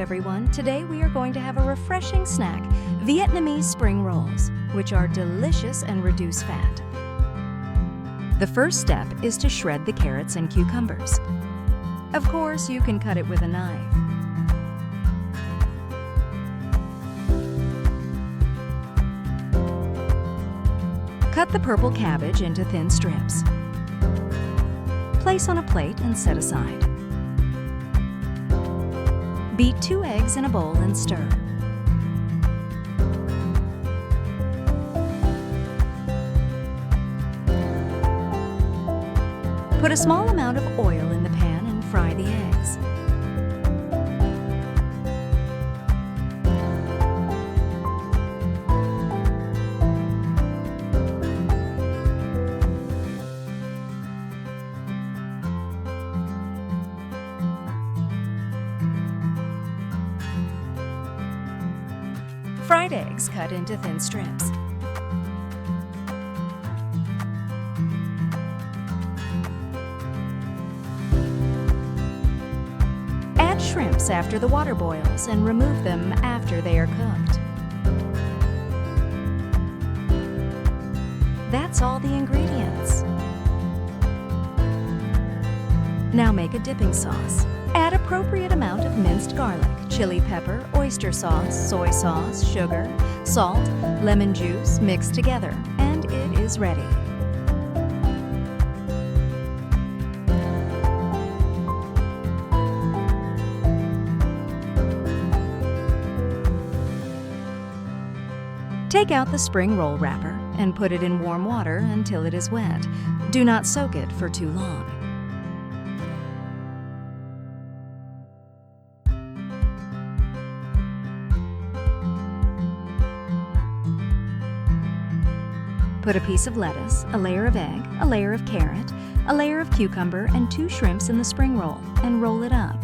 everyone. Today we are going to have a refreshing snack, Vietnamese spring rolls, which are delicious and reduce fat. The first step is to shred the carrots and cucumbers. Of course, you can cut it with a knife. Cut the purple cabbage into thin strips. Place on a plate and set aside. Beat 2 eggs in a bowl and stir. Put a small amount of oil in the pan and fry the eggs. Fried eggs cut into thin strips. Add shrimps after the water boils and remove them after they are cooked. That's all the ingredients. Now make a dipping sauce. Add appropriate amount of minced garlic, chili pepper, oyster sauce, soy sauce, sugar, salt, lemon juice mixed together, and it is ready. Take out the spring roll wrapper and put it in warm water until it is wet. Do not soak it for too long. Put a piece of lettuce, a layer of egg, a layer of carrot, a layer of cucumber, and 2 shrimps in the spring roll, and roll it up.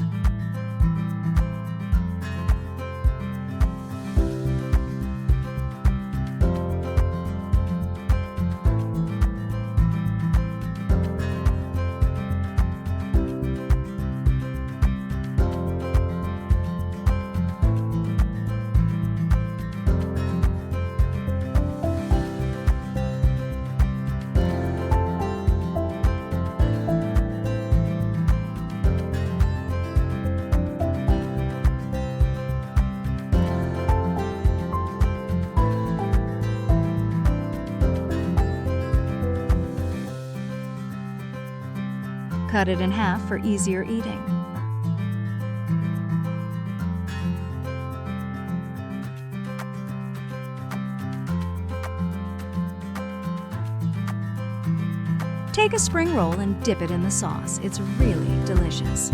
Cut it in half for easier eating. Take a spring roll and dip it in the sauce. It's really delicious.